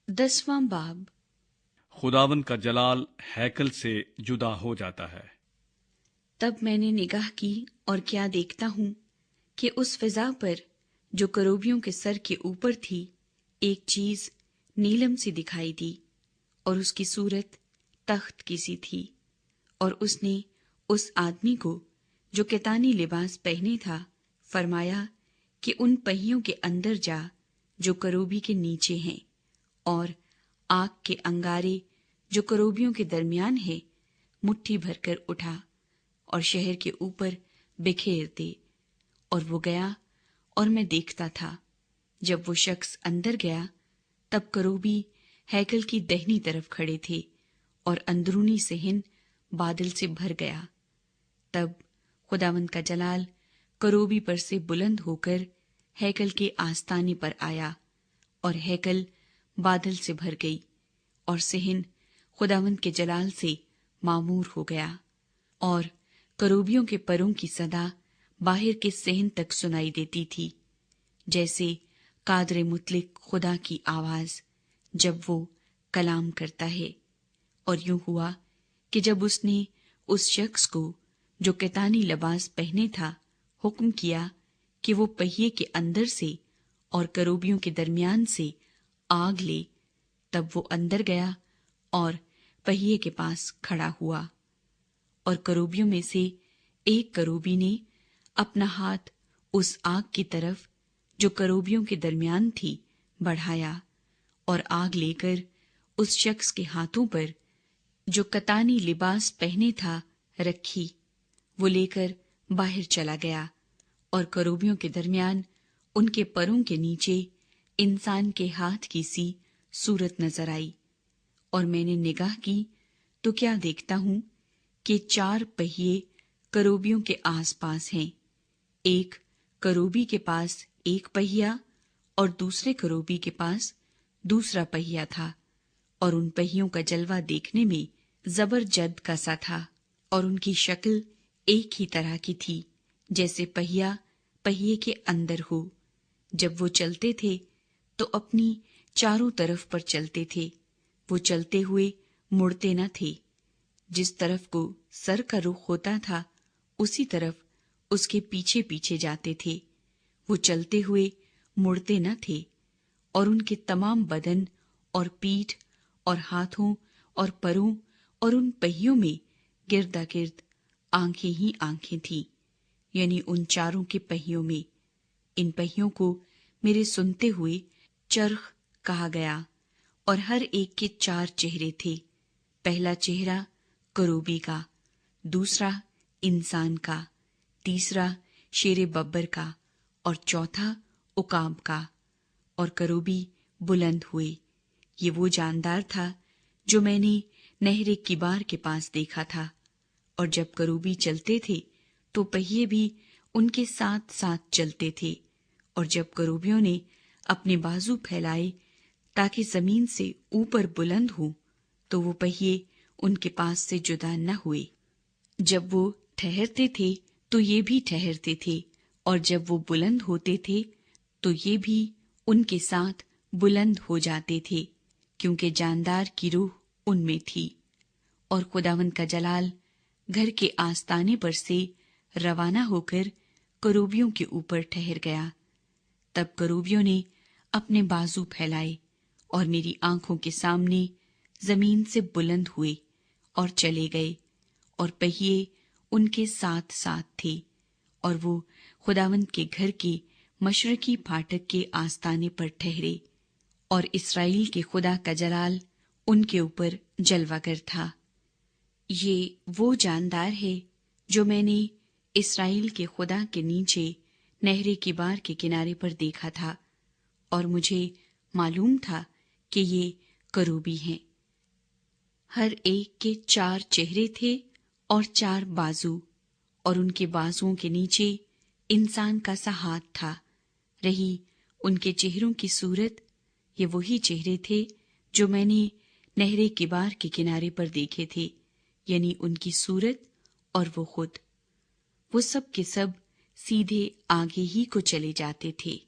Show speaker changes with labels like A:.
A: 10वां बाब।
B: खुदावन का जलाल हैकल से जुदा हो जाता है।
A: तब मैंने निगाह की और क्या देखता हूँ कि उस फिजा पर जो करूबियों के सर के ऊपर थी, एक चीज नीलम सी दिखाई दी और उसकी सूरत तख्त की सी थी। और उसने उस आदमी को जो केतानी लिबास पहने था फरमाया कि उन पहियों के अंदर जा जो करूबी के नीचे हैं, और आग के अंगारे जो करूबियों के दरमियान है मुट्ठी भरकर उठा और शहर के ऊपर बिखेर दे। और वो गया और मैं देखता था। जब वो शख्स अंदर गया तब करूबी हैकल की दाहिनी तरफ खड़े थे और अंदरूनी सहन बादल से भर गया। तब खुदावंद का जलाल करूबी पर से बुलंद होकर हैकल के आस्ताने पर आया और हैकल बादल से भर गई और सहन खुदावंद के जलाल से मामूर हो गया। और करूबियों के परों की सदा बाहर के सहन तक सुनाई देती थी, जैसे कादरे मुतलिक खुदा की आवाज जब वो कलाम करता है। और यूं हुआ कि जब उसने उस शख्स को जो केतानी लिबास पहने था हुक्म किया कि वो पहिए के अंदर से और करूबियों के दरमियान से आग ले, तब वो अंदर गया और पहिए के पास खड़ा हुआ। और करूबियों में से एक करूबी ने अपना हाथ उस आग की तरफ जो करूबियों के दरमियान थी बढ़ाया और आग लेकर उस शख्स के हाथों पर जो कतानी लिबास पहने था रखी। वो लेकर बाहर चला गया और करूबियों के दरमियान उनके परों के नीचे इंसान के हाथ की सी सूरत नजर आई। और मैंने निगाह की तो क्या देखता हूं कि 4 पहिए करूबियों के आसपास हैं। एक करूबी के पास एक पहिया और दूसरे करूबी के पास दूसरा पहिया था, और उन पहियों का जलवा देखने में जबरजद का सा था। और उनकी शक्ल एक ही तरह की थी, जैसे पहिया पहिए के अंदर हो। जब वो चलते थे तो अपनी चारों तरफ पर चलते थे। वो चलते हुए मुड़ते न थे। जिस तरफ को सर का रुख होता था उसी तरफ उसके पीछे पीछे जाते थे। वो चलते हुए मुड़ते न थे। और उनके तमाम बदन और पीठ और हाथों और परों और उन पहियों में गिरदा गिर्द आंखें ही आंखें थीं, यानी उन चारों के पहियों में। इन पहियों को मेरे सुनते हुए चरख कहा गया, और हर एक के 4 चेहरे थे। पहला चेहरा करूबी का, दूसरा इंसान का, तीसरा शेरे बब्बर का और चौथा उकाब का। और करूबी बुलंद हुए। ये वो जानदार था जो मैंने नहरे किबार के पास देखा था। और जब करूबी चलते थे तो पहिए भी उनके साथ साथ चलते थे। और जब करूबियों ने अपने बाजू फैलाए ताकि जमीन से ऊपर बुलंद हो, तो वो पहिए उनके पास से जुदा न हुए। जब वो ठहरते थे तो ये भी ठहरते थे, और जब वो बुलंद होते थे तो ये भी उनके साथ बुलंद हो जाते थे, क्योंकि जानदार की रूह उनमें थी। और खुदावंद का जलाल घर के आस्ताने पर से रवाना होकर करूबियों के ऊपर ठहर गया। तब करूबियों ने अपने बाजू फैलाए और मेरी आंखों के सामने जमीन से बुलंद हुए और चले गए, और पहिए उनके साथ साथ थे। और वो खुदावंद के घर के मशरकी फाटक के आस्ताने पर ठहरे, और इस्राएल के खुदा का जलाल उनके ऊपर जलवागर था। ये वो जानदार है जो मैंने इस्राएल के खुदा के नीचे नहरे किबार के किनारे पर देखा था, और मुझे मालूम था कि ये करूबी हैं। हर एक के 4 चेहरे थे और 4 बाजू, और उनके बाजुओं के नीचे इंसान का सा हाथ था। रही उनके चेहरों की सूरत, ये वही चेहरे थे जो मैंने नहरे किबार के किनारे पर देखे थे, यानी उनकी सूरत और वो खुद। वो सब के सब सीधे आगे ही को चले जाते थे।